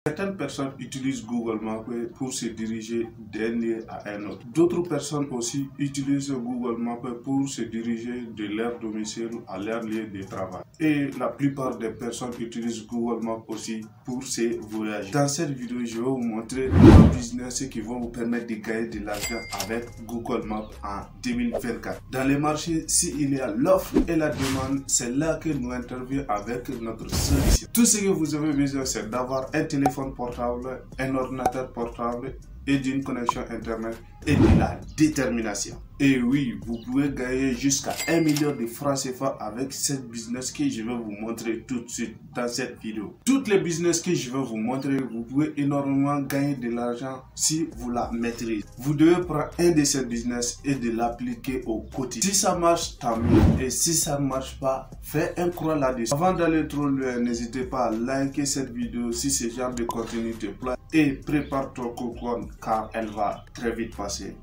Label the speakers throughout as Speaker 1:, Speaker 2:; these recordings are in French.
Speaker 1: Certaines personnes utilisent Google Maps pour se diriger d'un lieu à un autre. D'autres personnes aussi utilisent Google Maps pour se diriger de leur domicile à leur lieu de travail. Et la plupart des personnes utilisent Google Maps aussi pour se voyager. Dans cette vidéo, je vais vous montrer un business qui vont vous permettre de gagner de l'argent avec Google Maps en 2024. Dans les marchés, s'il y a l'offre et la demande, c'est là que nous intervenons avec notre solution. Tout ce que vous avez besoin, c'est d'avoir un téléphone portable, un ordinateur portable et d'une connexion internet et de la détermination. Et oui, vous pouvez gagner jusqu'à 1 million de francs CFA avec cette business que je vais vous montrer tout de suite dans cette vidéo. Toutes les business que je vais vous montrer, vous pouvez énormément gagner de l'argent si vous la maîtrisez. Vous devez prendre un de ces business et de l'appliquer au quotidien. Si ça marche, tant mieux. Et si ça ne marche pas, faites un croix là-dessus. Avant d'aller trop loin, n'hésitez pas à liker cette vidéo si ce genre de contenu te plaît. Et prépare ton coupon car elle va très vite passer.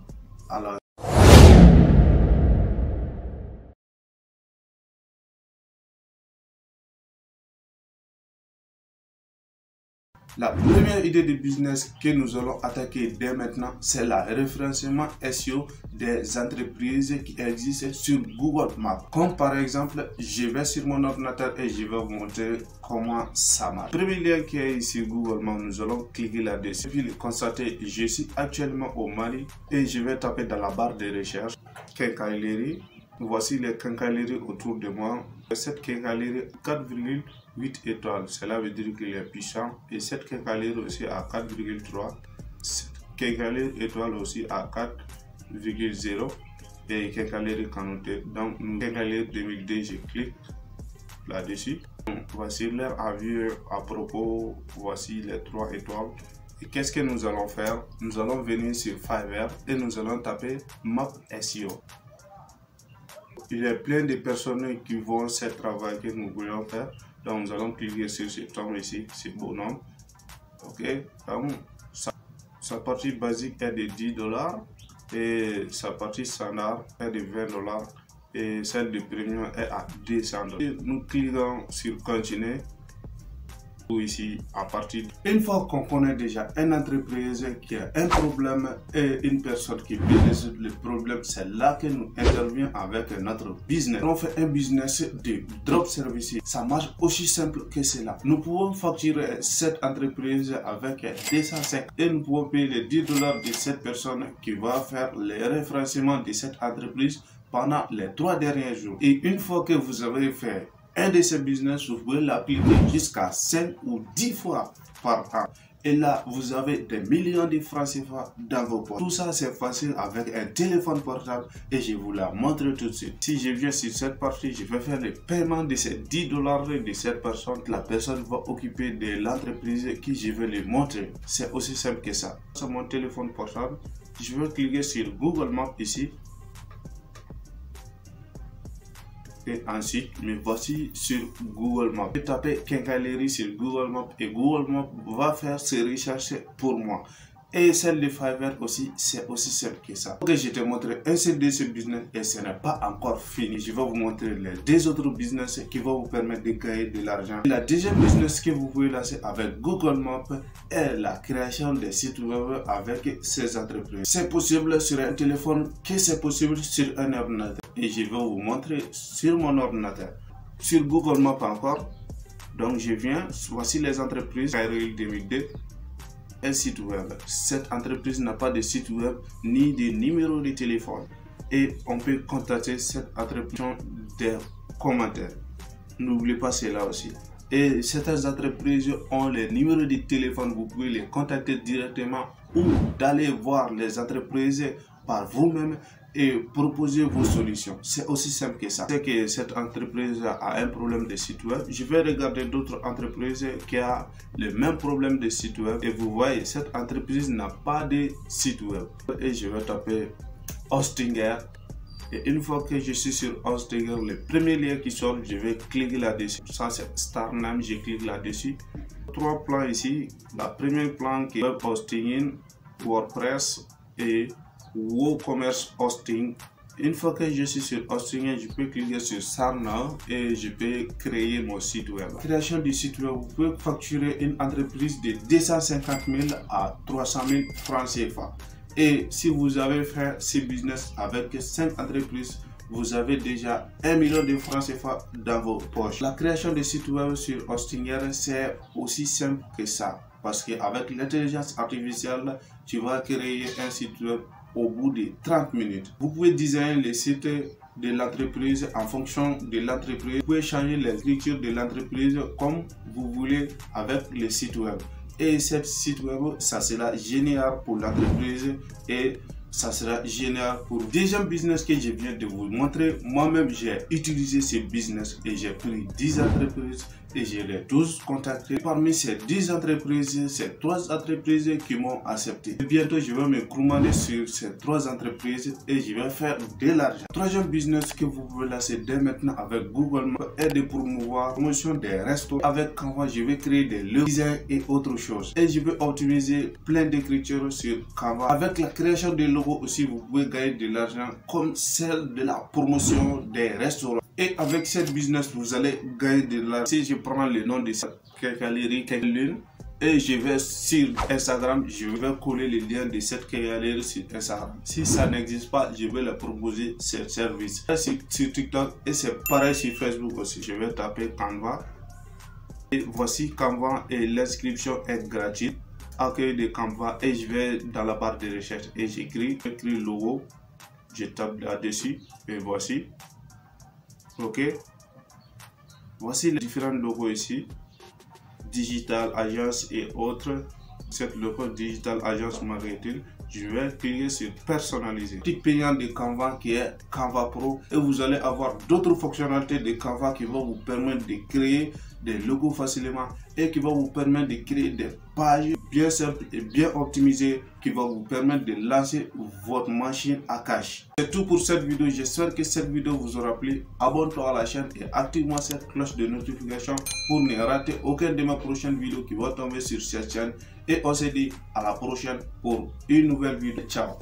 Speaker 1: Alors, la première idée de business que nous allons attaquer dès maintenant, c'est le référencement SEO des entreprises qui existent sur Google Maps. Comme par exemple, je vais sur mon ordinateur et je vais vous montrer comment ça marche. Le premier lien qui est ici Google Maps, nous allons cliquer là-dessus. Puis constater, je suis actuellement au Mali et je vais taper dans la barre de recherche quincaillerie. Voici les quincailleries autour de moi. Cette quincaillerie 4,8 étoiles, cela veut dire qu'il est puissant. Et cette quincaillerie aussi à 4,3. Cette quincaillerie étoile aussi à 4,0. Et quincaillerie canoté. Donc, quincaillerie 2002, je clique là-dessus. Voici leur avis à propos. Voici les 3 étoiles. Et qu'est-ce que nous allons faire? Nous allons venir sur Fiverr et nous allons taper Map SEO. Il y a plein de personnes qui vont ce travail que nous voulons faire. Donc nous allons cliquer sur ce tombe ici, ce bonhomme. Ok, donc sa partie basique est de 10 $ et sa partie standard est de 20 $ et celle de premium est à 200 $. Nous cliquons sur continuer. Ou ici à partir une fois qu'on connaît déjà une entreprise qui a un problème et une personne qui peut résoudre le problème, c'est là que nous intervenons avec notre business. On fait un business de drop service. Ça marche aussi simple que cela. Nous pouvons facturer cette entreprise avec 205 et nous pouvons payer les 10 $ de cette personne qui va faire le référencement de cette entreprise pendant les 3 derniers jours. Et une fois que vous avez fait un de ces business, vous pouvez l'appliquer jusqu'à 5 ou 10 fois par an. Et là, vous avez des millions de francs CFA dans vos poches. Tout ça, c'est facile avec un téléphone portable et je vous la montre tout de suite. Si je viens sur cette partie, je vais faire le paiement de ces 10 $ de cette personne. La personne va occuper de l'entreprise qui je vais lui montrer. C'est aussi simple que ça. Sur mon téléphone portable, je vais cliquer sur Google Maps ici. Et ensuite, me voici sur Google Maps. Je vais taper quincaillerie sur Google Maps et Google Maps va faire ses recherches pour moi. Et celle de Fiverr aussi, c'est aussi simple que ça. Ok, je te montre un seul de ce business et ce n'est pas encore fini. Je vais vous montrer les 2 autres business qui vont vous permettre de gagner de l'argent. La deuxième business que vous pouvez lancer avec Google Maps est la création des sites web avec ces entreprises. C'est possible sur un téléphone, que c'est possible sur un ordinateur. Et je vais vous montrer sur mon ordinateur. Sur Google Maps encore. Donc je viens, voici les entreprises Cairo 2002. Un site web. Cette entreprise n'a pas de site web ni de numéro de téléphone. Et on peut contacter cette entreprise des commentaires. N'oubliez pas cela aussi. Et certaines entreprises ont les numéros de téléphone. Vous pouvez les contacter directement ou d'aller voir les entreprises par vous-même et proposer vos solutions. C'est aussi simple que ça. C'est que cette entreprise a un problème de site web. Je vais regarder d'autres entreprises qui ont le même problème de site web. Et vous voyez, cette entreprise n'a pas de site web. Et je vais taper Hostinger. Et une fois que je suis sur Hostinger, le premier lien qui sort, je vais cliquer là-dessus. Ça c'est Starname, je clique là-dessus. 3 plans ici. La première plan qui est Web Hosting, WordPress et WooCommerce Hosting Une fois que je suis sur Hostinger, je peux cliquer sur Start Now et je peux créer mon site web. Création du site web, vous pouvez facturer une entreprise de 250 000 à 300 000 francs CFA. Et si vous avez fait ce business avec 5 entreprises, vous avez déjà 1 million de francs CFA dans vos poches. La création de site web sur Hostinger, c'est aussi simple que ça. Parce qu'avec l'intelligence artificielle, tu vas créer un site web au bout de 30 minutes. Vous pouvez designer le site de l'entreprise en fonction de l'entreprise. Vous pouvez changer l'écriture de l'entreprise comme vous voulez avec le site web. Et ce site web, ça sera génial pour l'entreprise et ça sera génial pour le deuxième business que je viens de vous montrer. Moi-même, j'ai utilisé ce business et j'ai pris 10 entreprises et je les ai tous contactés. Parmi ces 10 entreprises, c'est 3 entreprises qui m'ont accepté. Et bientôt, je vais me commander sur ces 3 entreprises et je vais faire de l'argent. Troisième business que vous pouvez lancer dès maintenant avec Google Maps est de promouvoir la promotion des restos. Avec Canva, je vais créer des logos, designs et autres choses. Et je vais optimiser plein d'écritures sur Canva. Avec la création des logos aussi, vous pouvez gagner de l'argent comme celle de la promotion des restaurants. Et avec cette business, vous allez gagner de l'argent. Si je prends le nom de cette galerie, et je vais sur Instagram, je vais coller les liens de cette galerie sur Instagram. Si ça n'existe pas, je vais leur proposer ce service. Sur TikTok et c'est pareil sur Facebook aussi. Je vais taper Canva. Et voici Canva et l'inscription est gratuite. Accueil de Canva et je vais dans la barre de recherche et j'écris logo. Je tape là-dessus et voici. Ok, voici les différents logos ici, Digital Agence et autres. Cette logo Digital Agence marketing, je vais cliquer sur personnaliser. Petit payant de Canva qui est Canva Pro et vous allez avoir d'autres fonctionnalités de Canva qui vont vous permettre de créer des logos facilement et qui vont vous permettre de créer des pages bien simples et bien optimisées qui vont vous permettre de lancer votre machine à cash. C'est tout pour cette vidéo. J'espère que cette vidéo vous aura plu. Abonne-toi à la chaîne et active-moi cette cloche de notification pour ne rater aucune de mes prochaines vidéos qui vont tomber sur cette chaîne. Et on se dit à la prochaine pour une nouvelle vidéo. Ciao.